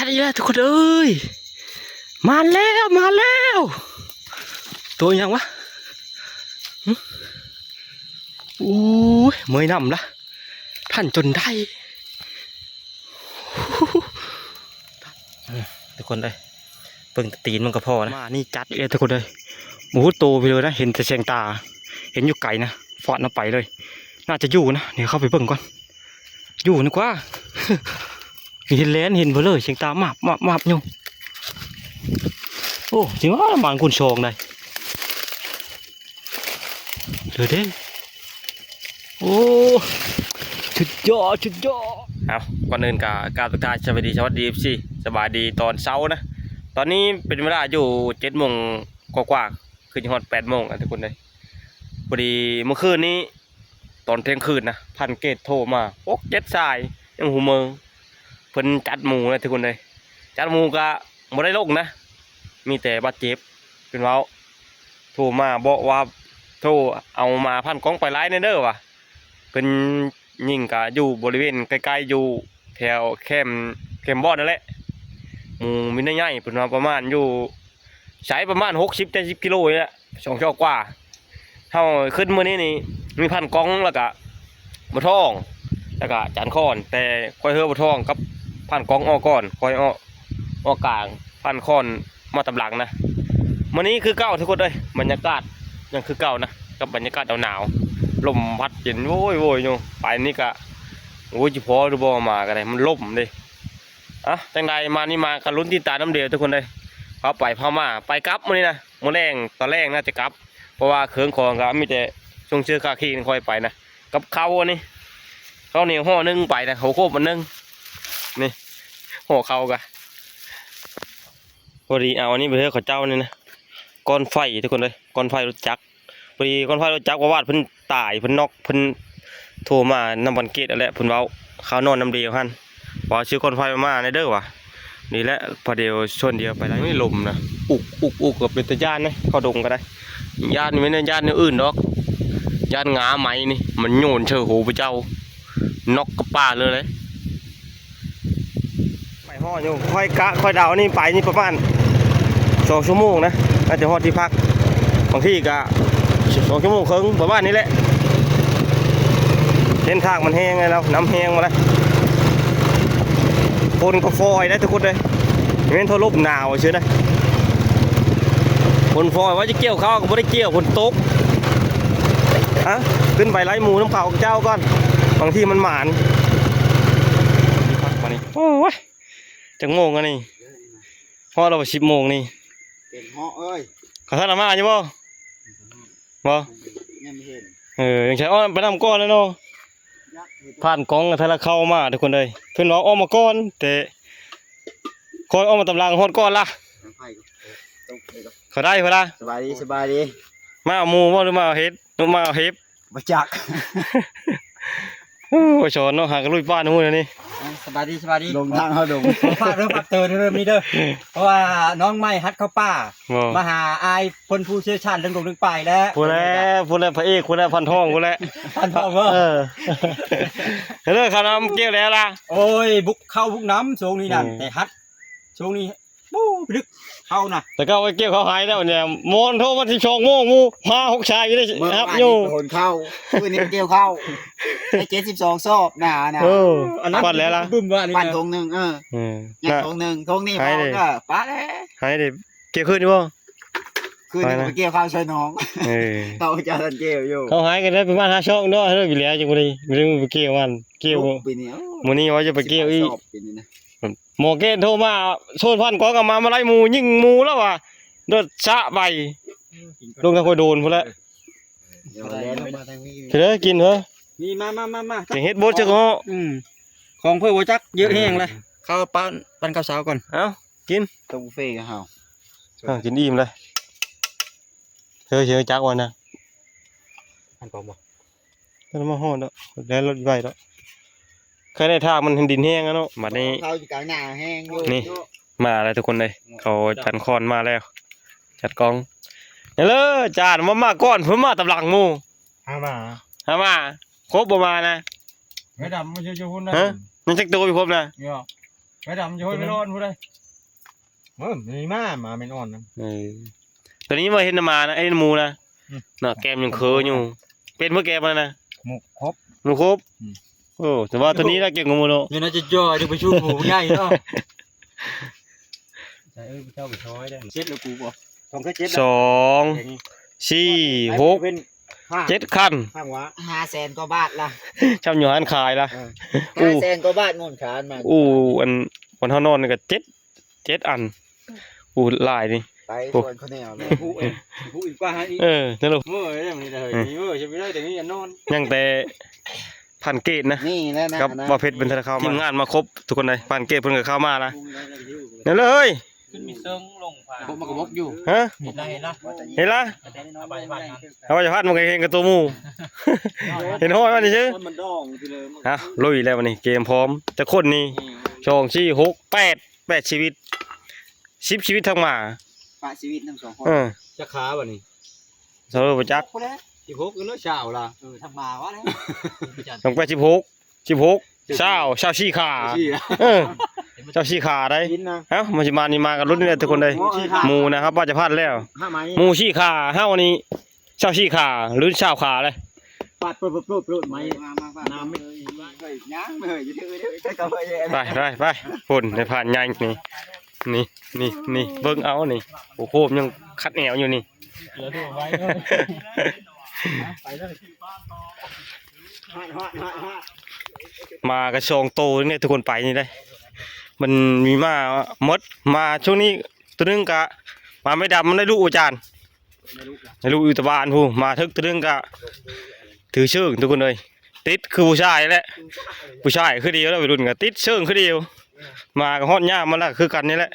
อีกแล้วทุกคนเอ้ยมาแล้วตัวยังวะอู้ยเมยนำละท่านจนได้ทุกคนเลยเปิ่งตีนมันก็พอนะมานี่จัดเลยทุกคนเลยหมูโตไปเลยนะเห็นแต่เชียงตาเห็นอยู่ไก่นะฟอดน้ำไปเลยน่าจะอยู่นะเดี๋ยวเข้าไปเบิ่งก่อนอยู่นึกว่า เห็นแลนเห็นเบลเลยเชียงตามาบอยู่โอ้จริงว่ามันกุนชองเลยเดี๋ยวเด้โอ้ชุดยอดเอาก่อนอื่นการทักทายสวัสดีสิสบายดีตอนเช้านะตอนนี้เป็นเวลาอยู่7 โมงกว่าคือจังหวัด8 โมงทุกคนเลยพอดีเมื่อคืนนี้ตอนเที่ยงคืนนะพันเกตโทรมา7 สายยังหูเมืองเพิ่นจัดหมูนะทุกคนเลยจัดหมูก็บ่ได้ลงนะมีแต่บาดเจ็บเป็นว่าโทรมาบอกว่าโทรเอามาพันกองไปไล่เด้อว่ะเพิ่นยิงก็อยู่บริเวณใกล้ๆอยู่แถวแคมบอดนั่นแหละหมูมีน้อยใหญ่เพิ่นว่าประมาณอยู่ใช้ประมาณ60-70 กิโลนี่แหละ2 ชั่วกว่าเฮาขึ้นมื้อนี้นี่มีพันกองแล้วก็บ่ท้องแล้วก็จานค้อนแต่ค่อยเฮือบ่ท้องกับพันกองออกก่อนค่อยออกกลางพันค้อนมาตำหลังนะมื้อนี้คือเก่าทุกคนเลยบรรยากาศยังคือเก่านะกับบรรยากาศหนาวลมพัดเย็นโว้ยอยู่ไปนี่ก็โอ้ยจิพอหรือบ่มากันเลยมันล่มเลยอ่ะจังใดมานี่มากันลุ้นติดตาน้ำเดียวทุกคนเลยเขาไปพม่าไปกลับมื้อนี้นะมื้อแรงตอนแรกน่าจะกลับเพราะว่าเครื่องของก็มีแต่ช่วงเชื้อคาขี้ค่อยไปนะกับข้าวนี่ข้าวเหนียวห่อนึงไปนะเขาโคบมันนึงนี่ห่อข้าวกันพอดีเอาอันนี้ไปเถอะขอเจ้านี่นะก้อนไฟทุกคนเลยก้อนไฟรถจักรพอดีก้อนไฟรถจักรว่าเพิ่นตายเพิ่นนอกเพิ่นโทรมานำบันเกตอะไรเพิ่นเว้าข้าวนอนน้ำเดียวฮั่นบอกชื่อก้อนไฟมาในเด้อว่ะนี่แหละพอเดียวชนเดียวไปแล้วไม่ลมนะอุกกับเป็นตะย่านนะเข้าดงก็ได้ย่านนี่ไม่ใช่ย่านนี่อื่นดอกย่านงาไหมนี่มันโยนเชื่อหูพระเจ้านอกกระป่าเลยไปห่ออยู่ค่อยดาวนี่ไปนี่ประมาณ2 ชั่วโมงนะน่าจะฮอดที่พักบางที่ก็2 ชั่วโมงครึ่งประมาณนี้แหละเส้นทางมันแห้งไงแล้วน้ำแห้งมาแล้วคนก็ฟอยได้ทุกคนเลยเว้นทนลมหนาวเชื่อได้คนฟอยว่าจะเกี่ยวข้าวก็ไม่ได้เกี่ยวคนตกฮะขึ้นไปไล่หมูน้ำเขาเจ้าก่อนบางที่มันหมานโอ้ยจังโมงกันนี่พ่อเราไป10 โมงนี่เป็นเหาะเอ้ยขอท่านมาใช่ป่ะบ่ยังใช้อ้อมไปนำก้อนแล้วเนาะผ่านกองทะเลเข้ามาทุกคนเลยเพื่อนว่าอ้อมมาก้อนแต่คอยอ้อมมาตำลังฮอดก้อนละเขาได้เพื่อนละสบายดีมาเอาหมูว่าหรือมาเอาเห็ดหรือมาเอาเห็บมาจักโอ้ยชนเนาะหากระลุยบ้านนู่นนี่สบายดีลงทางเขาดงป้าเริ่มปักเตอเริ่มนี้เด้อเพราะว่าน้องไม่ฮัดเข้าป้ามาหาอายคนผู้เชี่ยวชาญเรื่องลงเรื่องป่ายแล้วพูดแล้วพระเอกพูดแล้วพันทองพูดแล้วพันทองเรื่องข้าวน้ำเกี่ยวแล้วล่ะโอ้ยบุกเข้าบุกน้ำช่วงนี้นั่นแต่ฮัดช่วงนี้ปู้ดึกเข้านะแต่ก็ไปเกี่ยวเขาหายแล้วเนี่ยมอนโทรมาที่2 โมงมู5-6 ชายได้ครับอยู่คนเข้าวันนี้เกี่ยวเข้าได้72 ซอบนะอันนั้นปัดแล้วล่ะปัดทงหนึ่งยังทงหนึ่งทงนี่พอก็ป้าแล้วหายดิเกี่ยวขึ้นอยู่บ่ขึ้นไปเกี่ยวข้าวช่วยน้องเขาจะทันเกี่ยวอยู่เขาหายกันได้ประมาณ5 ช่องเนาะเรื่องอยู่แล้วจังบ่ได้ไม่ได้ไปเกี่ยวมันเกี่ยวมื้อนี้ว่าจะไปเกี่ยวอีกหมอเกณฑ์โทรมาโซนพันกองกับมาไล่หมูยิงหมูแล้วว่ะโดดชะใบลงทางคอยโดนพุ่นแล้วเถอะกินเถอะนี่มาจะเฮ็ดบดจักเหาะของเพื่อวัวจักเยอะแห้งเลยข้าวปั้นข้าวเช้าก่อนเอ้ากินตัวบุฟเฟ่ต์กับเฮากินอิ่มเลยเชื่อจักวันนะอันปอมบ่มันมาห่อแล้วแล้วรถใบแล้วเคยได้ทางมันดินแห้งแล้วเนาะมานี่เขาอยู่กลางหน้าแห้งอยู่นี่มาอะไรทุกคนเลยเขาจันคอนมาแล้วจัดกองเนี่ยเลยจานมาก้อนเพิ่มมาตำหลังมูหามาครบประมาณนะไม่ดำไม่เชื่อพุ่นนะนั่นจักตัวพี่ครบนะ ไปดำโยนไม่นอนผู้ใดมีมาไม่นอนนะ ตอนนี้มาเห็นน้ำมานะไอ้หมูนะน่ะแกมยังเคยอยู่เป็นเมื่อแกมนะ หมูครบ หมูครบโอ้แต่ว่าตัวนี้น่าเก่งกว่าหมูเนาะ นี่น่าจะย่อยดูไปชูหมูใหญ่เนาะใช่เจ้าไปช้อยได้เช็ดแล้วกูบ่ต้องก็เช็ด 2 4 6 7คัน ข้างวะ 500,000 กว่าบาทละ ชำอยู่หันขายละ 500,000 กว่าบาทมุ่นขานมา อันเฮานอนนี่ก็7อันหลายนี่ ไปส่วนคนแนวเลย ผู้อีกว่าอีก นั่นลูก เมื่ออย่างนี้เลยนี่เมื่อจะไม่ได้แต่นี่อย่านอน ยังแต่พันเกตนะ นี่แล้วนะครับ ว่าเพชรเป็นธนาคารทีมงานมาครบทุกคนเลยพันเกตเพิ่นก็เข้ามาละนั่นเลย ขึ้นมีเซิงลงผ่านผมมากระบอกอยู่ ฮะ เห็นละ เห็นละ เอาไปผ่านงาน เอาไปจะพัดมันก็เห็นกับตัวหมูเห็นห้อยมันนี่ชื่อ มันดองทีเลย ฮะลุยแล้ววันนี้เกมพร้อมแต่คนนี้2 4 6 8ชีวิต10ชีวิตทั้งหมา ฝากชีวิตทั้ง2คน จะขาบ่นี่ สรุปบ่จัก ที่พกก็เลือดเช้าล่ะ ทำมาวะเนี่ย ต้องไป16เช้าชี้ขาเจ้าชี้ขาได้ กินนะ เอ้ามันสิมานี่มากันรุ่นนี้ทุกคนเลยหมูนะครับว่าจะพลาดแล้ว ห้าไม้ หมูชี้ขาเฮานี่เช้าชี้ขาหรือเช้าขาเลย ปาดปลุดไม้ มาน้ำไม่ย่างไม่เหยจะถือได้ก็เลย ไปพุ่นในผ่านใหญ่นี่เบิ่งเอานี่โอ้โหยังคัดแนวอยู่นี่ เหลือตัวไว้ไปเลย มากระชองโตเนี่ยทุกคนไปนี่ได้มันมีมาช่วงนี้ตัวนึงกะมาไม่ดำมันได้ลูกอาจารย์ได้ลูกอยู่ตะบานผู้มาทึกตัวนึงกะถือเชิงทุกคนเลยติดคือผู้ชายแหละผู้ชายคือเดียวแล้วไปรุ่นกะติดเชิงคือเดียวมากับฮอดย่ามันละคือกันนี่แหละ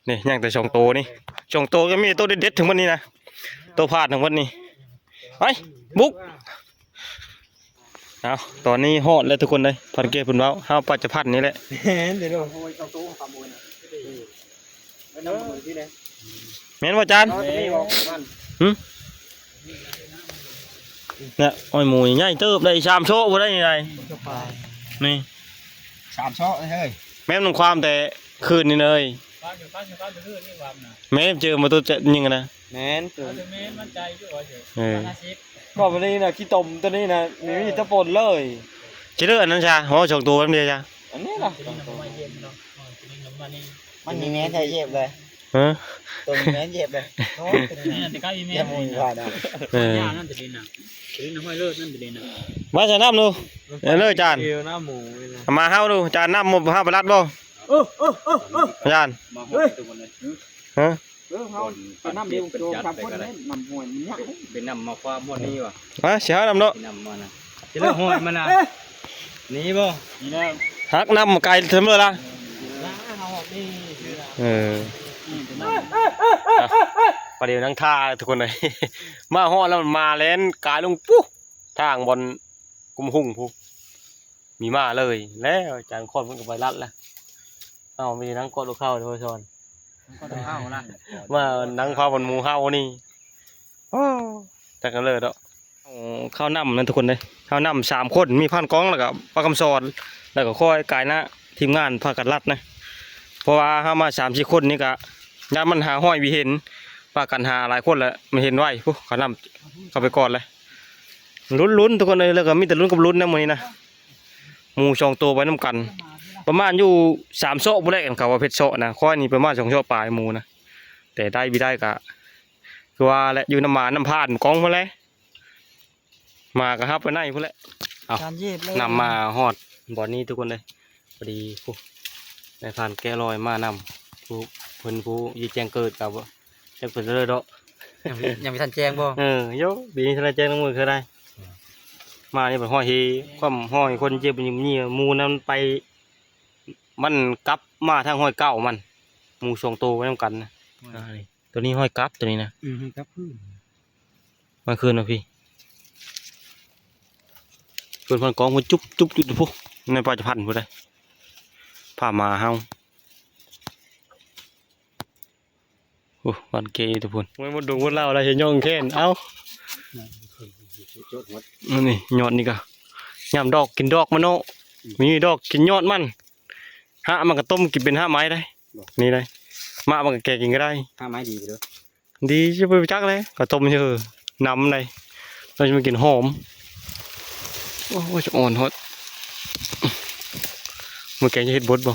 นี่ย่างแต่ชองโตนี่ชองโตก็มีตัวเด็ดๆถึงวันนี้นะตัวพลาดถึงวันนี้ไปบุกเอาตอนนี้ฮอดแล้วทุกคนเลยพันเกศพุ่นเว้าห้าปัจจพันนี่แหละ เห็นเดี๋ยว เอาตู้ขโมยนะไม่นำมือที่ไหน แม่นว่าจาน นี่บอกมัน เนี่ยอ้อยหมูใหญ่เติบได้ชามโชว์บ่ได้ยังไงนี่ 3ช้อเฮ้ย แม่นมันความแต่คืนนี่เลย ป้าอยู่นี่วามนะ แม่เจอมาตัวจะยิงกันนะ แม่น แม่มั่นใจอยู่ว่าเฉย ก็วันนี้นะขี้ตมตัวนี้นะมีตะปนเลย จะเลือกอันนั้นชาเพราะว่าสองตัวมันเดียวจ้ะ อันนี้ล่ะ มันมีแม่นใช่เย็บเลย เออ ตัวมีแม่นเย็บเลย แต่ก็อีเม เย็ ล บมือผ่านนะ เออ นั่นจะดินนะดินน้ำห้อยเลิศนั่นจะดินนะ มาใส่น้ำดูเลิกจาน เดียวหน้าหมู เอามาเฮาดูจานน้ำหมดห้าประลัดบ่จาน มาห้อยตัวมันเลย ฮะ เขาน้ำเดียวโจมคนเล่นน้ำหวยมันยัก เป็นนำมาความหมดนี้วะ มาเสียน้ำเนาะ เป็นนำมานะจะเลิกห้อยมันนะนี่บ่นี่นะ หักน้ำไก่เสมอละ เอาออกนี่คือ เออประเดี๋ยวนั่งท่าทุกคนเลย มาห่อดแล้วมันมาเล่นกายลงปุ๊บทางบอลกุมหุ่งปุ๊บมีมาเลยแล้วจานคนมันก็ไปรัดแล้วเอามีนั่งกดลูกเข้าโดยชอน ก็ต้องเอาละ มานั่งพาบนหมูเข้านี่แต่กันเลยเนาะข้าวน้ำนั่นทุกคนเลยข้าวน้ำ3 คนมีพันกองแล้วก็ปลาคำซอนแล้วก็ค่อยกายนะทีมงานพากันรัดนะเพราะว่าถ้ามา3-4 คนนี่ก็ยามมันหาห้อยวิเห็นปากันหาหลายคนแล้วไม่เห็นไหวพวกข้าวน้ำเข้าไปก่อนเลยลุ้นทุกคนเลยแล้วก็มีแต่ลุ้นกับลุ้นนะมื้อนี้นะหมู2 ตัวไว้น้ำกัน ประมาณอยู่3 โซะบุได้กันเขาว่าเพชรโซะนะค่อยนี่ประมาณ2 โซะปลายหมูนะแต่ได้บิได้กะคือว่าและอยู่น้ำหมาน้ำพานกองพุ่นเลยมาก็ฮับไปไหนพุ่นแหละเอา การเย็บเลย นำมาฮอดบ่อนนี้ทุกคนเลยพอดีผู้ในผ่านแก้ลอยมานำผู้เพิ่นผู้ยีแจงเกิดกับจักเพิ่นเลยเนาะ ยังไม่ทันแจ้งบ่ โยปีนี้ทนายแจ้งน้ำมือคือได้มานี่เป็นห้อยเฮความห้อยคนเจ็บมันนี่หมูนั้นไปมันกลับมาทางห้อยเก้ามันหมู2 ตัวไว้นำกันนะตัวนี้ห้อยกลับตัวนี้นะ ครับพื้น มาคืนนะพี่คืนพันกองมันจุ๊บพวกในป่าจะพันพวกได้พามาเฮาโอ้วันเกย์ทุกคนไม่หมดดวงหมดเล่าอะไรเห็นย่องแค่นเอ้านี่ยอดนี่ก็ยำดอกกินดอกมันโนมีดอกกินยอดมัน หะมันก็ต้มกินเป็นหะไม้ได้นี่ได้มะมันก็แกงกินก็ได้ ห้าไม้ดีเด้อ ดีจะไปจักเลยก็ต้มเยอะน้ำเลยเราจะมากินหอมโอ้ยจะอ่อนฮอดมือแกงจะเฮ็ดบดบ่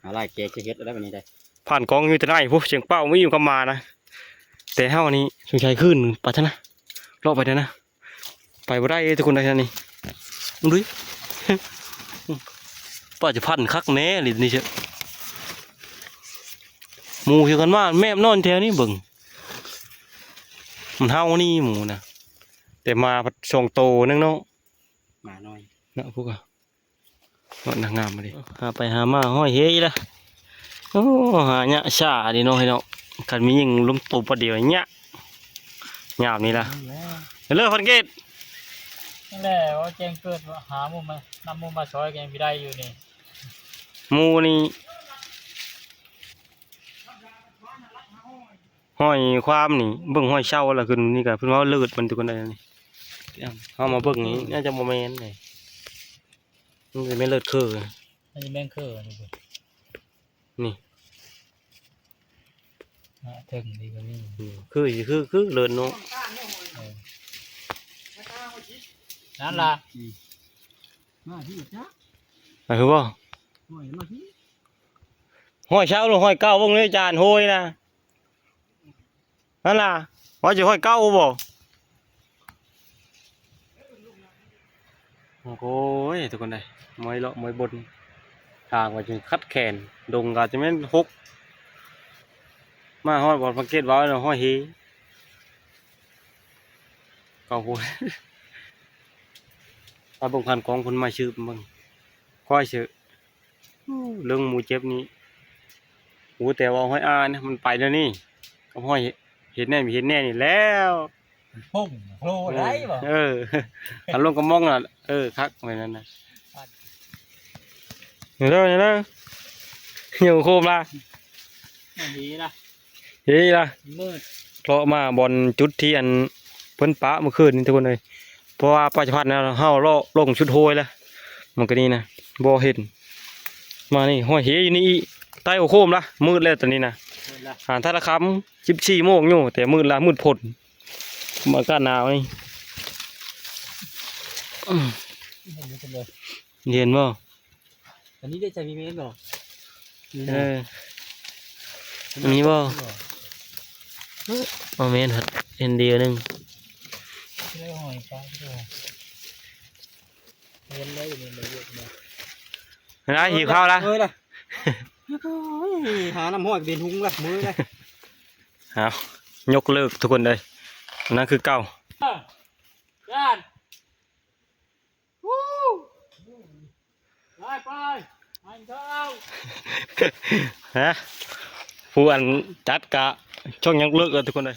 อะไรแกจะเฮ็ดอะไรแบบนี้ได้ ผ่านกองอยู่แต่ไหนพวกเสียงเป้าไม่อยู่กับมานะแต่เฮานี้สงสัยขึ้นไปซะนะรอไปเด้อนะไปบ่ได้ทุกคนได้ท่านี่มึงดู ป้าจะพันคักแน่เลยนี่เชอะหมูเหี่ยวกันว่าแม่มนอนแถวนี้เบิ่งมันเฮานี่หมูนะแต่มาพัดส่งโตนึงเนาะ มาหน่อย นะพวกอะเนาะนางงามมาดิหาไปหามาห้อยเฮ้ยละโอ้หาเนี่ยชาดิเนาะให้เนาะกันมียิงล้มตูประเดี๋ยวเนี่ยหยาบนี่ละเลิกพันเกต นั่นแหละว่าแจ้งเกิดว่าหามุมมานำมุมมาซอยแกงไม่ได้อยู่นี่ หมูนี่ห้อยความนี่เบิ่งห้อยเช่าละคือนี่ก็เพิ่นว่าเลิศมันทุกคนได้นี่เอามาเบิ่งนี่น่าจะโมเมนต์เลยมันจะไม่เลิศคือ อันนี้แม่งคือนี่คือ นี่ ถึงดีกว่านี่ คือเลิศเนาะ นั่นล่ะ มาที่จ้า ไปคือบ่ หน่อยมาที่ ห้อยเช่าหรือห้อยเก้าบ่เลยจานโหยนะนั่นล่ะว่าจะห้อยเก้าบ่โอ้ยทุกคนได้มวยเลาะมวยบนทางว่าจะคัดแขนดงก็จะแม่นหกมาห้อยบอลพังเกตไว้เนาะห้อยเฮเก้าโหยตาเบิ่งพันกองคนมาชื่อมึงค่อยชื่อเรื่องหมูเจ็บนี้โอ้แต่ว่าห้อยอาเนี่ยมันไปแล้วนี่ก็ห้อยเห็นแน่มีเห็นแน่นี่แล้ว พุ่งโผล่ได้บ่ อารมณ์ก็มองน่ะคักไว้นั่นน่ะเดี๋ยวเหี่ยวโคมละ อันนี้นะ เฮ้ยล่ะ มืด เพราะมาบอลจุดที่อันเพิ่นปะเมื่อคืนนี่ทุกคนเลยเพราะว่าปัจจุบันนะเฮาลงชุดโหยแล้วมันก็นี่นะบ่เห็นมานี่ห้อยเฮอยู่นี่อีใต้โอโคมละมืดแล้วตอนนี้นะ มืดละ หาท่าละคำ14 โมงอยู่แต่มืดละมืดผลอากาศหนาวนี่ เห็นอยู่เลย เย็นบ่ อันนี้ได้ใจมีเมนบ่ อันนี้บ่เอาเมนหัดเอ็นเดียวนึง เลยหอยปลาด้วยเห็นเลยอยู่ในเยอะเลย นะหิวข้าวละ เอ้ยล่ะหาน้ำห้อยเบียนหุงละมือละ เอายกเลิกทุกคนเลยอันนั่นคือเก่า ด้านวู้ไปอันเข้า ฮะผู้อันจัดกะช่องยกเลิกเลยทุกคนเลย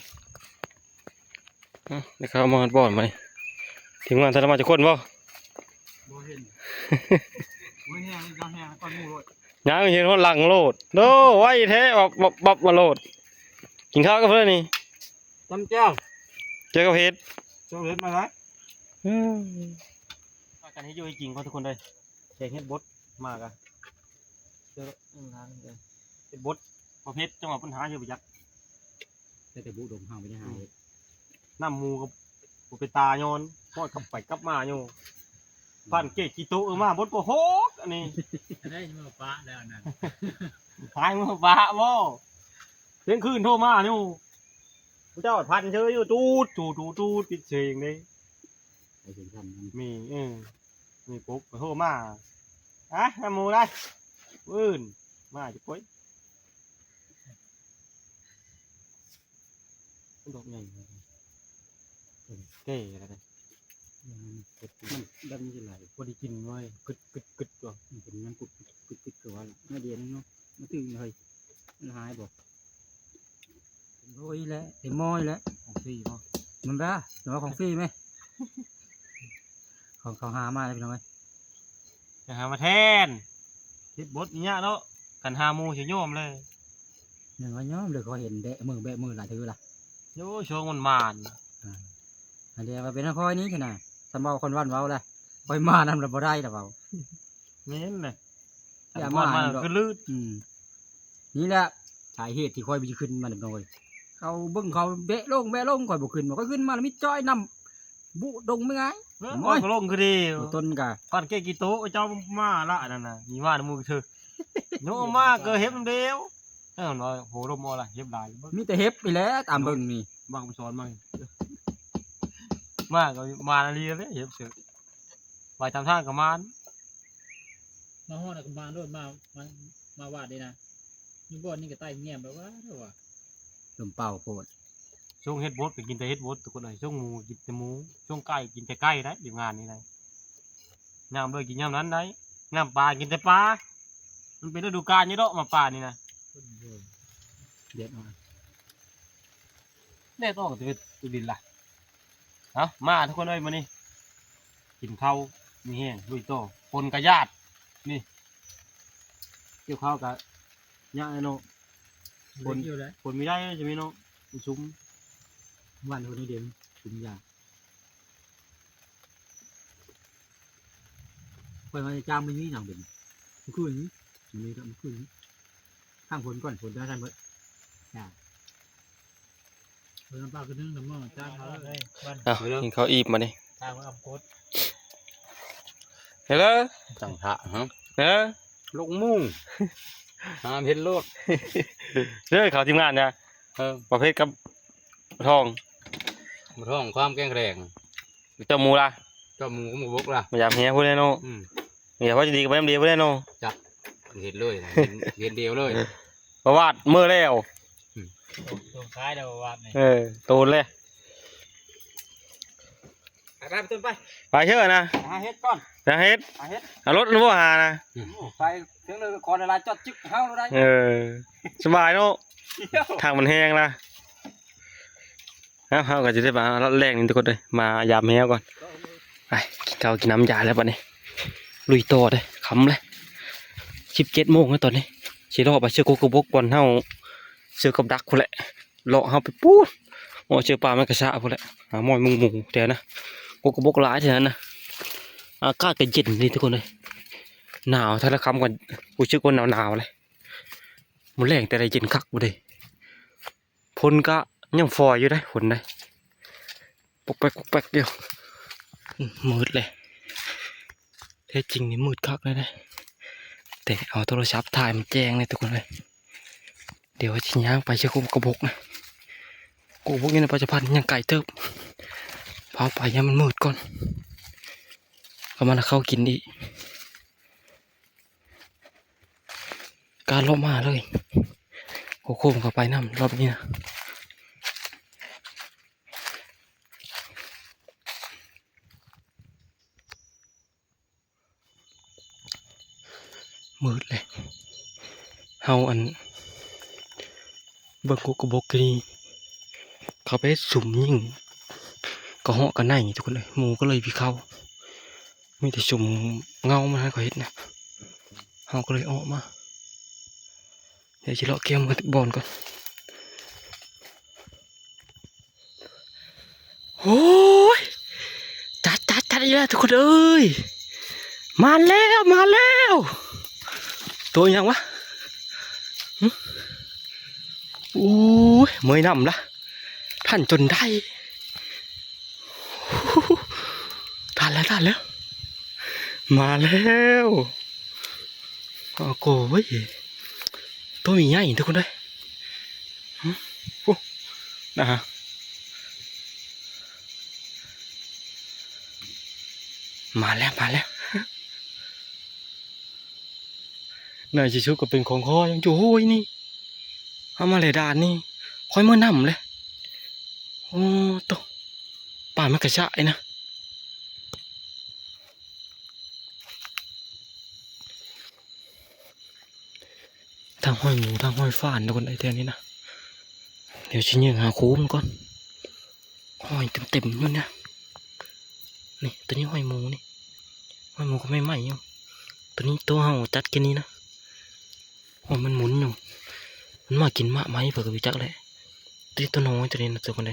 นี่เขามาบ่อนไหมถึงวันธรรมะจะคนบ่ บ่เห็นบ่แห้งก็แห้งก้อนหมูโรย ยังเห็นว่าหลังโลดโดไว้แท้บับมาโลดกินข้าวกับเพื่อนนี่ จำเจ้า เจอกับเฮ็ด เจ้าเห็ดมาไหม กันให้อยู่จริงเขาทุกคนเลยแกงเฮ็ดบดมากอะเจอทางเฮ็ดบดประเภทจังหวะปัญหาเยอะไปยัก แต่บุดมหาไม่ได้หาเลย น้ำมูกับบุเป็นตาโยนพอดกลับไปกลับมาโยผ่านเกะกีโตมาบดก็โฮกอันนี้ ได้มาปลาแล้วนั่น หายมือฟ้าบ่เที่ยงคืนโทรมาโยเจ้าพันเชยอยู่ตูดปิดเสียงเลย ไอ้ถึงทำ มีมีปุ๊บโทรมาน้ำมูได้อื่นมาจะปุ้ยดอกใหญ่เก๋อะไรกัน มันดำยี่ไหล พอดีกินเว้ยกึดก่อน มันเป็นน้ำกุดก็ว่าไม่เดียนเนาะมันตึงเลยมันหายบ่โอ้ยแล้วเต็มม้อยแล้ว ของฟรีป่ะ มันบ้าหรือว่าของฟรีไหมของเขาหามาเลยพี่น้องเอ้ย จะหามาแทนทิดบดเนี้ยเนาะกันหามูเฉยโยมเลย หนึ่งว่าย้อมเลยเขาเห็นแบะมือหลายถือละ โย่ช่วงมันมาน อันเดียวมาเป็นน้ำพอยนี้ใช่ไหมสมบัติคนวันเว้าเลยคอยมานำเราบ่ได้แต่เว้า เม้นเลย อย่า มา มา คือลื่น นี่แหละสาเหตุที่ค่อยไปขึ้นมาดำน้อยเขาเบิ่งเขาเบะลงค่อยบ่ขึ้นมันก็ขึ้นมาแล้วมีจ้อยนำบุดงไม่ไง โอ้ยลงคือดี ต้นกะ ปันเกกิโตเจ้ามาละนั่นน่ะมีมาในมือเธอโนมาเกิดเฮ็ดมันเดียวเออน้อยโหลมอะไรเฮ็ดหลาย มีแต่เฮ็บไปแล้วตามเบิ่งนี่ บางไปสอนมามาก็มานาลีเลยเฮ็ดเสือไปตามทางกับมาน มาฮอดกับบ้านด้วยมาวาดดีนะนี่บ่นี่ก็ใต้เงียบแบบว่าเด้อว่า ลมเป่าโพด ช่วงเฮ็ดบดไปกินแต่เฮ็ดบดทุกคนเลยช่วงหมูกินแต่หมูช่วงไก่กินแต่ไก่ได้อยู่งานนี้เลยยามเลยกินยามนั้นได้ยามปลากินแต่ปลามันเป็นฤดูกาลนี่เนาะมาปลานี่นะ เด็ดมา แน่ต้องจะเป็นดินล่ะเอามาทุกคนเลยมานี่กินข้าวมีแห้งลุยโตคนกระยาดนี่เกี่ยวข้าวกับย่าเนาะ คนอยู่แล้ว คนมีได้จะมีเนาะมันซุ้ม วันคนนี้เดียวชุมยาเปิดมาจามมันนี่หนังเป็นมันคืออย่างนี้มันคืออย่างนี้ข้างฝนก่อนฝนจะทันเบิด เพิ่นปลาคือนึงน้ำมันจ้างเขาเลยบ้าน กินข้าวอีบมาดิ ทางอำโคต เฮ้ย จังพระฮะ เฮ้ย ลูกมุ่งหามเห็นโลด เฮ้ยเขาทีมงานเนี่ย ประเภทกับทอง มาท่องความแกล้งแรง เจ้าหมูล่ะ ก็หมูก็หมูบกล่ะ ไม่อยากเฮียพูดแน่นอนอย่าว่าจะดีกับแม่ดีพูดแน่นอน เห็นเลยเห็นเดียวเลย ประวัติมือแล้ว ตรงท้ายเดี๋ยววาดนี่ โตนเลย ไปต้นไป ไปเชื่อนะ หาเฮ็ดก่อน จะเฮ็ด หาเฮ็ด เอารถนึกว่าหานะ ไปถึงเลยขอเวลาจอดจึ๊กเฮาได้ สบายเนาะทางมันแห้งนะเฮาก็จะได้มาลัดแรงนี่ทุกคนเลยมายามแมวก่อนไปกินข้าวกินน้ำยาแล้วปะนี่ลุยต่อเลยขำเลย17 โมงแล้วตอนนี้สิรอไปเชื่อโกโกบกก่อนเฮาเชื่อกับดักพุ่นแหละเลาะเฮาไปปูดโอ้เชื่อปลามันกระชะพุ่นแหละหาหมอยมุงเดี๋ยวนะโกโกบกหลายเท่านั้นนะอากาศก็เย็นนี่ทุกคนเลยหนาวถ้าละคำก่อนกูชื่อคนหนาวเลยมันแรงแต่ได้เย็นคักบ่ได้พลก็ยังฟอยอยู่ได้ผลได้ปกแป๊กเดียวมืดเลยแท้จริงนี่มืดคักเลยนะแต่เอาโทรศัพท์ถ่ายมันแจ้งเลยทุกคนเลยเดี๋ยวชิ้นย่างไปเชื่อกูกระบอกนะกูพวกนี้ในปัจจุบันยังไก่เติบพาไปยังมันมืดก่อนก็มันเข้ากินดีการลบมาเลยโค้งเข้าไปน้ำรอบนี้นะมืดเลยเฮาอันเบิ่งกุกบกนี่เขาไปสุ่มยิ่งก็เหาะกันไหนทุกคนเลยหมูก็เลยพี่เข้ามีแต่สุ่มเงามาให้เขาเห็นนะเฮาก็เลยออกมาเดี๋ยวจะเลาะเกมกันบอลก่อนโอ้ยจัดอีกแล้วทุกคนเอ้ยมาแล้วตัวยังวะโอ้ยเมยนำละท่านจนได้ท่านแล้วมาแล้วโอ้โหเว้ยตัวมีใหญ่ทุกคนเลยนะฮะมาแล้วนายชิชุก็เป็นของคอยังจู่ห้ยนี่เอามาเลยด่านนี่ค่อยเมื่อนำเลยโอ้โตป่ามันกระชะไอ้นะทางห้อยหมูทางห้อยฟ้านทุกคนไอ้เท่านี้นะเดี๋ยวชิ้นยังหาคูมันก่อนห้อยเต็มอยู่เนี่ยนี่ตัวนี้ห้อยหมูนี่ห้อยหมูก็ไม่ไหม้อยู่ตัวนี้ตัวเห่าจัดแค่นี้นะโอ้มันหมุนอยู่มันมากินมะไหมเผื่อวิจักแหละตัวน้อยตัวนี้นะตัวคนใด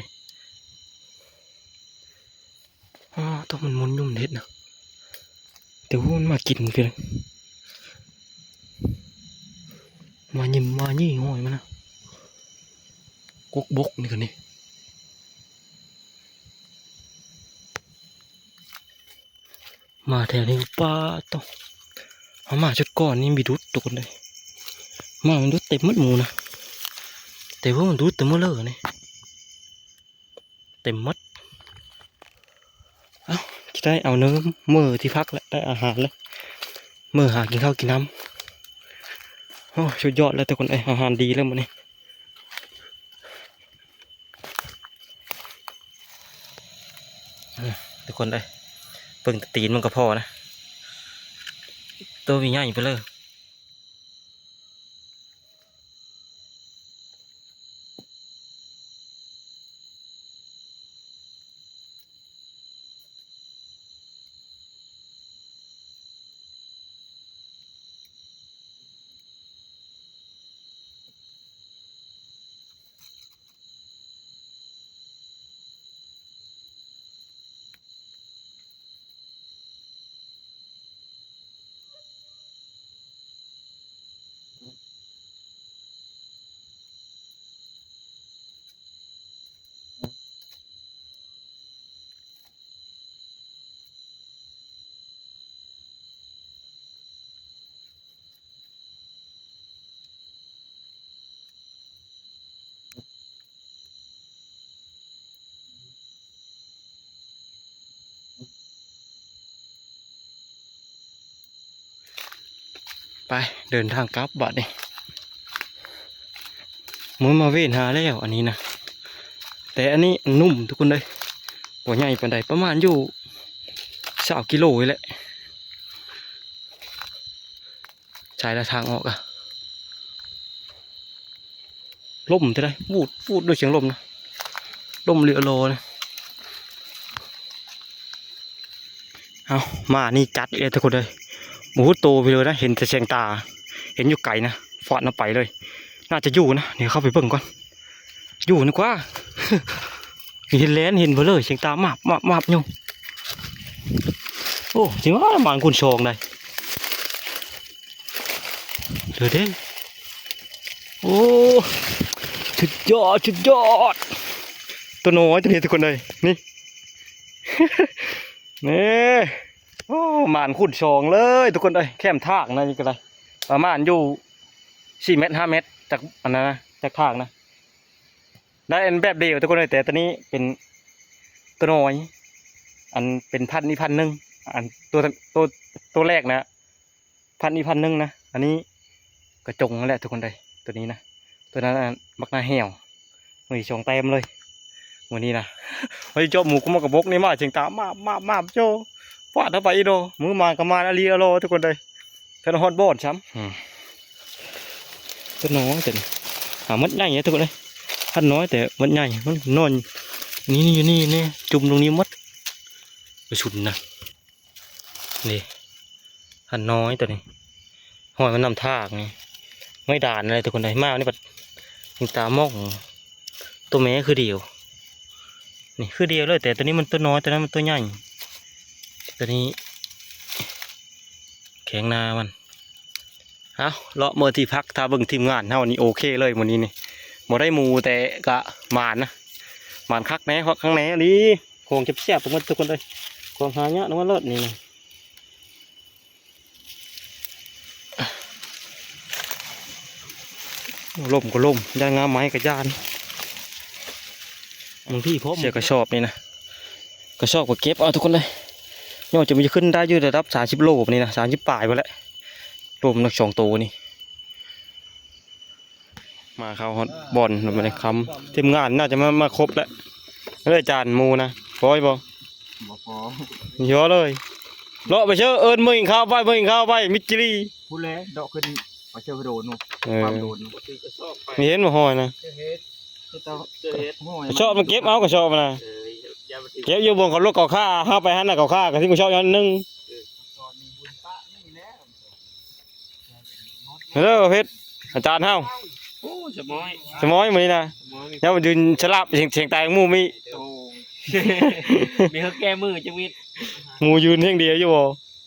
อ๋อตัวมันหมุนยุ่มเด็ดนะเดี๋ยวมันมากินกัน มายิ้มมายี่ห้อยมันนะกกบกนี่กันนี่มาแถวนี้ป้าต้องเอามาชุดก่อนนี่มีดุดตัวคนเลยมามันดุดเต็มมัดหมูนะแต่ว่ามันดุดเต็มหมดเลยนี่เต็มมัดเอาจะได้เอาเนื้อมือที่พักแล้วได้อาหารแล้วมือหากินข้าวกินน้ำโอ้สุดยอดแล้วแต่คนอาหารดีแล้วมันนี่ทุกคนเลยเบิ่งตีนมันก็พอนะตัวมีใหญ่ไปเลยไปเดินทางกลับบัดนี่มือมาเว้นหาแล้วอันนี้นะแต่อันนี้นุ่มทุกคนเลยหัวใหญ่ปานใดประมาณอยู่20 กิโลนี่แหละใช้ละทางออกอะลมจะได้วูดด้วยเสียงลมนะลมเรือโลนะเอามานี่จัดเลยทุกคนเลยหมูโตไปเลยนะเห็นแต่แสงตาเห็นอยู่ไกลนะฟอดน้ำไปเลยน่าจะอยู่นะเดี๋ยวเข้าไปเบิ่งก่อนอยู่นะกว่า เห็นแลนเห็นไปเลยแสงตามาบอยู่โอ้จริงว่ามันคุณชองได้เดี๋ยวเด้โอ้ชุดยอดตัวน้อยตัวนี้ทุกคนเลยนี่ นี่โอ้หมานขุดชองเลยทุกคนเลยแคมทากนะนี่ก็ได้ประมาณอยู่4 เมตร 5 เมตรจากอันนั้นนะจากทากนะได้อันแบบเดียวทุกคนเลยแต่ตัวนี้เป็นตัวน้อยอันเป็นพันนี่1,000อันตัวแรกนะพันนี่1,000นะอันนี้กระจงนั่นแหละทุกคนเลยตัวนี้นะตัวนั้นมักหน้าเหี่ยวมือชองเต็มเลยวันนี้นะไว้โจหมูกุมกระบกนี่มาเชียงตามาโจฟาดเข้าไปอีโดมือมากระมาอาลีอาโลทุกคนเลยท่านฮอดบอดช้ำตัวน้อยแต่มัดใหญ่เนี่ยทุกคนเลยท่านน้อยแต่มัดใหญ่มันนอนนี่อยู่นี่จุ่มตรงนี้มัดไปชุนนะนี่ท่านน้อยตัวนี้หอยมันนำทากไงไม่ด่านอะไรทุกคนเลยมากนี่ปัดยิงตามองตัวแม่คือเดียวนี่คือเดียวเลยแต่ตัวนี้มันตัวน้อยตัวนั้นมันตัวใหญ่ตัวนี้แข็งนามันเอาเลาะเมื่อที่พักถ้าเบิ่งทีมงานเท่านี้โอเคเลยวันนี้นี่บ่ได้หมูแต่กะหมานนะหมานคักแน่ข้างแน่นี่โคงจะเสียบตรงนั้นทุกคนเลยโคงหาเนี้ยน้องมันเลิศนี่นะล่มก็ล่มย่านงามไม้กับย่านบางที่พบเสียกระสอบนี่นะกระสอบก็เก็บเอาทุกคนเลยยอดจะมีขึ้นได้ยืดระดับ30 โลนี่นะ30 ปลายไปแล้วรวมนัก2 ตัวนี่มาเขาฮอตบอลมาในคำทีมงานน่าจะมาครบแล้วเลยจานมูนะพอบ่พอเยอะเลยเลาะไปเชื่อเอิญมึงเข้าไปมิจิรี พูดแล้วดอกขึ้นมาเชื่อโดนความโดน มีเห็นมาหอยนะชอบมันเก็บเอาก็ชอบนะเก็บอยู่บนเขาลูกเขาฆ่าห้าไปหันน่ะเขาฆ่ากับที่กูชอบย้อนนึงเฮ้ยเพชรอาจารย์เฮาสมอยมือนี่นะเนี่ยมันยืนฉลาบเสียงตายมูมีมีเขาแก้มือจังวิทย์มูยืนเพียงเดียวอยู่บ่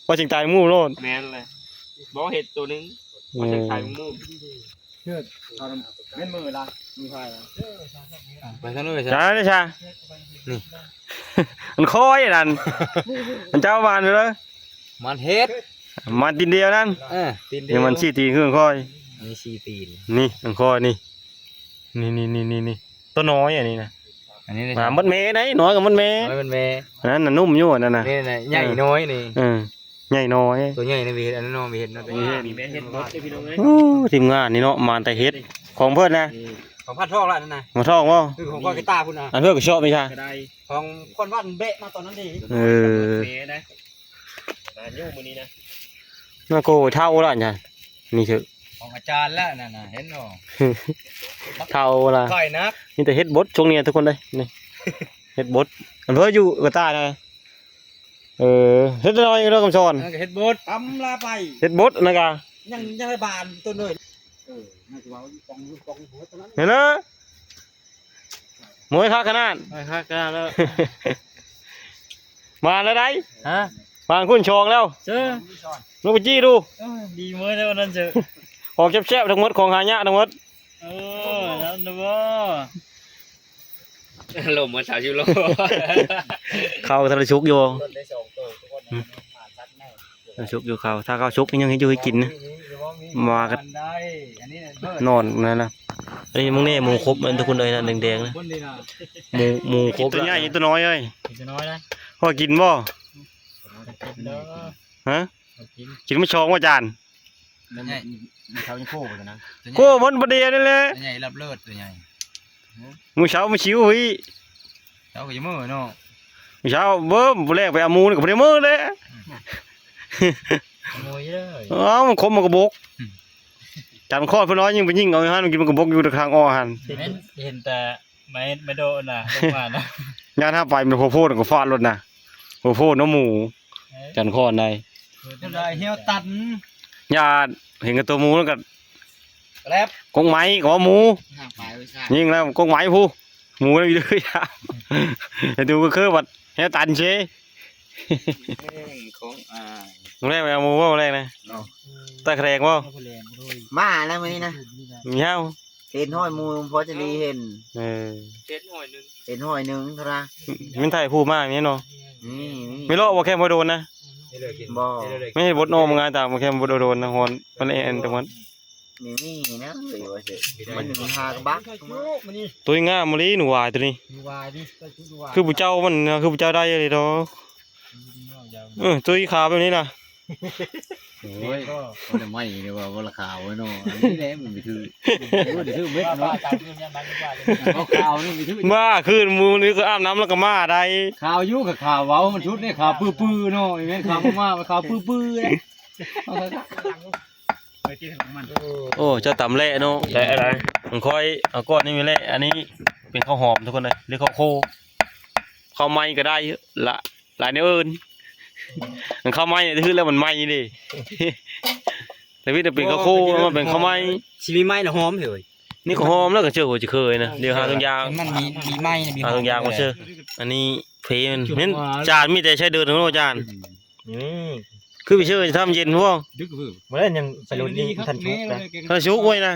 ว่าเสียงตายมูโลดแมนเลยบอกเห็ดตัวนึงว่าจะขายมู เชิดเอาเล่นมือละมีไฟละไปซะเลย จ้าเด้ชานี่ มันคอยนั่นมันเจ้าบ้านอยู่เลย มันเฮ็ด มันตีนเดียวนั่น ตีนเดี เดี๋ยวมันชี้ตีนเครื่องคอย มี4ตีน นี่มันคอยนี่ตัวน้อยอันนี้นะ อันนี้ หมามันเมย์ไหนน้อยกับมันเมย์ น้อยมันแม่ อันนั้นน่ะนุ่มอยู่อันนั่นน่ะ นี่น่ะใหญ่น้อยนี่ ใหญ่น้อย ตัวใหญ่นี่มีเฮ็ดอันนั้นน้องมีเฮ็ดนะ มีแม่เฮ็ดบดพี่น้องเอ้ย โอ้ทีมงานนี่เนาะมาแต่เฮ็ดของเพิ่นนะ ของพัดทองละนั่นน่ะ มาท่องบ่ คือของก้อยกีตาร์พุ่นน่ะ อันเพิ่นก็ชอบไม่ใช่ ก็ได้ ของคนวัดเบะมาตอนนั้นดิ เออ เมนะโยมมื้อนี้นะ น่าโกเท่าแล้วจ้ะนี่เถอะ ของอาจารย์แล้วนั่นน่ะเห็นบ่ เท่าล่ะ ก้อยนัก นี่แต่เฮ็ดบดช่วงนี้ทุกคนเลยนี่เฮ็ดบดอันเพิ่นอยู่กับตานะเฮ็ดน้อยเรื่องคำสอน นั่นก็เฮ็ดบดตำลาไป เฮ็ดบดนะกะ ยังให้บานตัวหน่อยน่าจะว่าปองหัวตอนนั้น เห็นเนาะมวยคักขนาด ไปครับกันแล้ว มาแล้วได้ ฮะ มาคุณชองแล้ว เจ้อ ลงไปจี้ดู ดีมื้อแล้วนั่นเจ้อ ของแซ่บๆทั้งหมดของหายากทั้งหมด นั่นบ่ลมมาสาวชิโล เข้าทะเลชุกอยู่ ต้นได้2ตัวทุกคนผ่านชัดแน่ ทะเลชุกอยู่เข้าถ้าเข้าชุกยังให้อยู่ให้กินนะมากัน ได้อันนี้ นอนนั่นนะอันนี้มึงแน่หมูครบมันทุกคนเลยนะแดงๆนะ คนดีนะ หมูครบตัวใหญ่ตัวน้อยเอ้ย จะน้อยนะ พอกินบ่ กินเด้อ ฮะ กิน กินไม่ชองว่าจาน ตัวใหญ่เขายังโค้กันนะ โก้มันประเดี๋ยวนี่แหละ ตัวใหญ่รับเลิศตัวใหญ่ มื้อเช้ามาชิวเฮ้ย เจ้าก็ยังมือเนาะ มื้อเช้าเบิ่มบ่แรกไปเอาหมูนี่ก็บ่ได้มื้อเลย ขโมยเด้อ อ้าวมันคมมันกระบกจานคอดเพิ่นน้อยยิงไปยิงเอาหั่นมันกินมันกระบกอยู่ทางอ้อหั่น เห็นแต่ไม่โดนน่ะลงมานะ ยานถ้าไปมันโพดก็ฟาดรถน่ะโพดน้ำหมูจานคอดได้ เท่าไรเหี่ยวตัน ญาติเห็นกับตัวหมูแล้วก็ แล้ กงไม้ก็หมู ห่างไปไว้ซ่า ยิงแล้วกงไม้ผู้หมูนั่นอยู่ด้วยยามแต่ดูก็คือว่าเฮ็ดตันเช ของมึงแรกไปเอาหมูบ่แรกนะตะแครงบ่ มาแล้วมื้อนี้นะ มีเฮา เห็นห้อยมูพอจะดีเห็น เออ เจ็ดหน่อยนึง เห็นห้อยหนึงเท่าไหร่ มันถ่ายผู้มามีเนาะ นี่ ไม่รอบ่แค่บ่โดนนะ บ่ ไม่ให้บดโนมงานตามบ่แค่บ่โดนนะฮอนมันเอ็นตรงนั้น มีนะเฮ้ยว่าสิมันหากบัก ตัวงามมะลิหนูวายตัวนี้ ดูวายดิดูวาย คือผู้เจ้ามันนะคือผู้เจ้าได้เลยดอกตัวอีขาแบบนี้นะ โอ้ยก็ไม่เนี่ยว่าราคาไว้เนาะอันนี้แหละมันไปถือถือเม็ด ว่า เนาะ ตามเรื่องยังมันว่า เอาข่าวนี่ไปถือ มาคืนมูนี่ก็อาบน้ำแล้วก็มาได้ ข่าวอยู่กับข่าวเว้ามันชุดนี่ข่าวปื้อๆเนาะไอ้แม่นข่าวมาข่าวปื้อๆนะ ไปกินของมัน โอ้เจ้าต่ำเละเนาะแต่อะไรมันค่อยเอาก้อนนี้ไปเละอันนี้เป็นข้าวหอมทุกคนเลยเรียกข้าวโคข้าวไหม้ก็ได้ละหลายแนวอื่นมันข้าวไหม้เนี่ยคือแล้วมันไหม้ดิแต่พี่จะเป็นข้าวโคมันเป็นข้าวไหม้ ชีวิตไม้ละหอมเหย นี่ข้าวหอมแล้วก็เชื่อหัวจะเคยนะเดี๋ยวหาทุกอย่าง มันมีไม้มี หาทุกอย่างมาเชื่ออันนี้เพลมันเน้นจานมีแต่ใช้เดินของเราจานคือไปเชื่อจะทำเย็นพวก ดึกคือ เมื่อนั้นยังไปรุ่นนี้ทันชุกนะทันชุกไว้นะ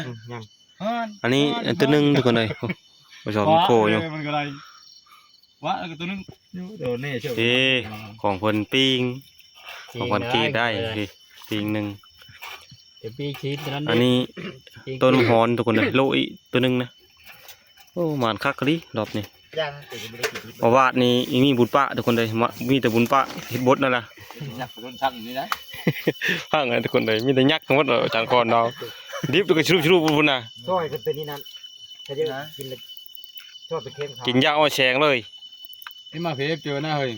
อันนี้ตัวหนึงทุกคนเลยผสมโคอยู่ มันก็ไรวะตัวนึงโดนแน่เชียว เอ้ของคนปิ้งของคนกีได้ปิ้งหนึ่ง เดี๋ยวปีคิดฉะนั้น อันนี้ต้นหอนทุกคนเลยโลอีตัวหนึงนะโอ้หมานคักกะลิรอบนี้ ย่างติดไม่ได้กิน เพราะวาดนี่มีบุญปะทุกคนเลยมีแต่บุญปะเฮ็ดบดนั่นแหละ นักโดนชักนี่นะ ข้างไงทุกคนเลยมีแต่ยักษ์ทั้งหมดเลยจานคอนเราดิบตัวก็ชุบบุญนะ ช่วยกันตัวนี้นั่นจะเยอะกินเลยช่วยไปเข้มขา กินยาอ้อยแฉงเลย ไอ้มาเพจเจอหน้าเฮ้ย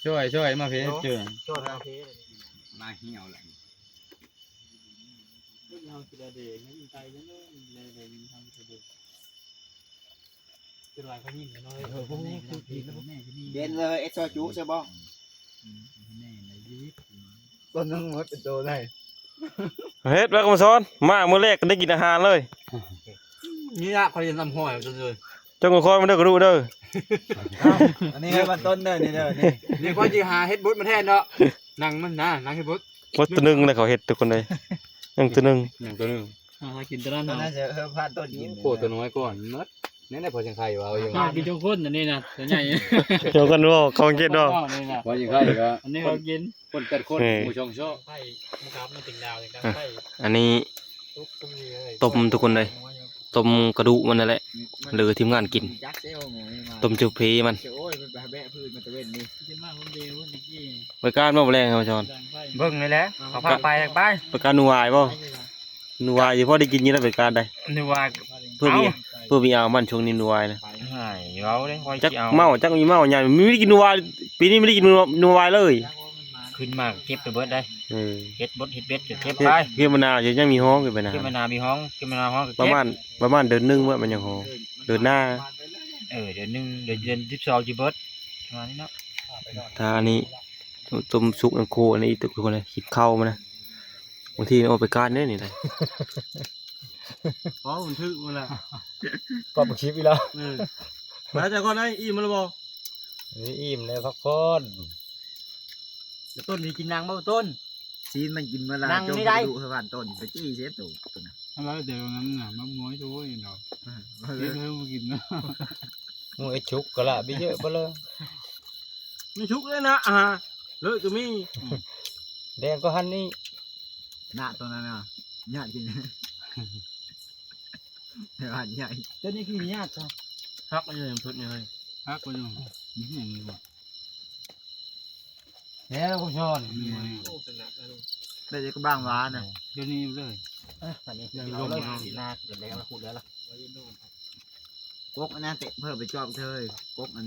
ช่วยมาเพจเจอ ช่วยไปเอาเพ มาเหี่ยวเลย เราคือเด็กนี่ใจยังเลยเลยทำคือเด็กเป็นไรเขายิ่งน้อยพวกนี้คือผีแล้วแม่ที่นี่ เย็นเลยเอสโซจุใช่บ่ แม่ในชีวิต ต้นนึงมันเป็นตัวได้ เฮ็ดแล้วก็มาสอนมาเมื่อแรกก็ได้กินอาหารเลย นี่ละเขาจะทำห้อยจนเลย เจ้าก็คอยมันเด้อก็รู้เด้อ อันนี้คือมันต้นเด้อนี่เด้อนี่ นี่ก็จะหาเฮ็ดบุตรมาแทนเนาะนั่งมันนะนั่งเฮ็ดบุตร ว่าตัวหนึงเลยเขาเฮ็ดทุกคนเลยยังตัวหนึง อย่างตัวนึง กินตะนั้น น่า เนาะ จะพลาดต้นกิน โคตรตัวน้อยก่อนมัดนี่ได้พอจังไข่ว่าเอาอย่าง กินจงคนอันนี้นะตัวใหญ่ เดี๋ยวกันว่าเขาเก็ตเนาะ นี่นะ พอจังไข่ก็ อันนี้เขากิน คนตัดคนหมู่ช่องโชค ไผ่มุครับมันติ่งดาวอย่างกันไผ่ อันนี้ ทุกตรงนี้เลย ต้มทุกคนเลยต้มกระดูกมันนั่นแหละเหลือทีมงานกิน ยักษ์เซลล์หมูนี่มา ต้มจุเพมัน โอ้ยมันไปแบะพืชมันตะเวนนี่ กินมากคนเดียวคนนี้ ไปการบ่แรงครับจอน ดังไผ่ เบิ่งนี่แหละเอาพาไปไป ไปการนัวายบ่นัวายอยู่พอได้กินอยี่แล้วไปการได้ นึกว่า เพื่อมีเอามันช่วงนี้นัวายนะ หายเอาเด้คอย จัก สิเอา เมาจักมีเมาใหญ่ไม่ได้กินนัวายปีนี้ไม่ได้กินนัวายเลย ขึ้นมาเก็บไปเบิดได้ เออ เฮ็ดบดเฮ็ดเบ็ดเก็บ เก็บ ไป เก็บมะนาวยังมีห้องอยู่ไปนะ เก็บมะนาวมีห้องเก็บมะนาวห้องก็ ประ เก็บ มาณเดือนหนึงว่ามันยังห้องเดือนหน้า เดือนหนึงเดือน12สิเบิดประมาณนี้เนาะ ถ้าอันนี้ต้มสุกน้ำโคอันนี้ทุกคนเลยคิดเข้ามานะบางทีเอาไปการเนี่ยนี่เลย อ๋อมันทึกมันละ ก็บ่คลิปอีแล้ว มาจากก่อนไอ้อิ่มแล้วบ่ อิ่มแล้วพักผ่อน ต้นนี่กินนางบ่ต้น ซีนมันกินมาละ นั่ง จม ไม่ ก ได้ ระดูกสะพานต้นไปจี้เสียตู่ตัวน่ะ แล้วเดี๋ยวนั้นน่ะมันม้วยตัวนี่เนาะเฮ็ดให้มากินเนาะ หมูไอ้ชุกก็ละไปเยอะบ่เลย มีชุกเลยนะเลยก็มี แดงก็หันนี่ หน้าตัวนั้นน่ะหน้ากินสะพานใหญ่ ต้นนี้คือญาติจ้ะ พักเลยทุกนี่เลย ฮักก็อยู่นี่อย่างนี้บ่ แล้วก็ชอน มีไหม ได้จะก็บ้างว้าน่ะ เดี๋ยวนี้เลย อันนี้เอาเลยหน้าเดี๋ยวแล้วละพูดแล้วล่ะ กกอันนั้นเตะเพิ่มไปจอบเธอกกอัน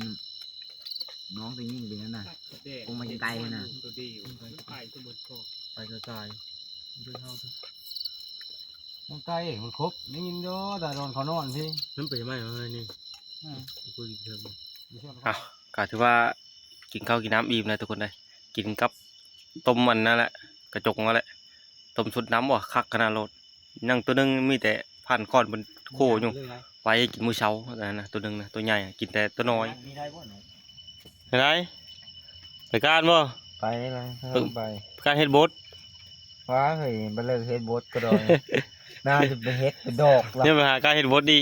น้องไปยิ่งดีนั่นน่ะ คงมาไกลๆน่ะ ตัวดีไผ่ตัวหมดก็ ไปกระจาย มันไกลมันครบนี่ยินโยแต่โดนเขานอนพี่ น้ำไปไหมเฮ้ยนี่คุยเพิ่มอ่ะก็ถือว่ากินข้าวกินน้ำอิ่มเลยทุกคนเลยกินกับต้มมันนั่นแหละกระจกนั่นแหละต้มสุดน้ำว่ะคักขนาดโลดนั่งตัวนึงมีแต่ผ่านก้อนบนโคอยู่ไปกินมื้อเช้าอันนั้นนะตัวนึงนะตัวใหญ่กินแต่ตัวน้อย มีได้บ่หนู ไปไหนไปการบ่ ไปเลย ไปการเฮ็ดโบส ว้าเฮ้ยไปเลยเฮ็ดบดก็ดอยน่าจะไปเฮ็ดไปดอกละ เนี่ยไปหาการเฮ็ดโบสดี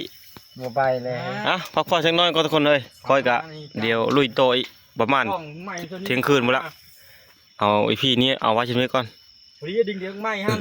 บ่ไปเลย อ่ะพักผ่อนสักหน้อยก็ทุกคนเลยคอยกะเดี๋ยวลุยโตอีกประมาณเที่ยงคืนหมดละเอาไอพี่นี้เอาไว้ชิ้นไว้ก่อน พอดีดิ่งๆไม่หั่น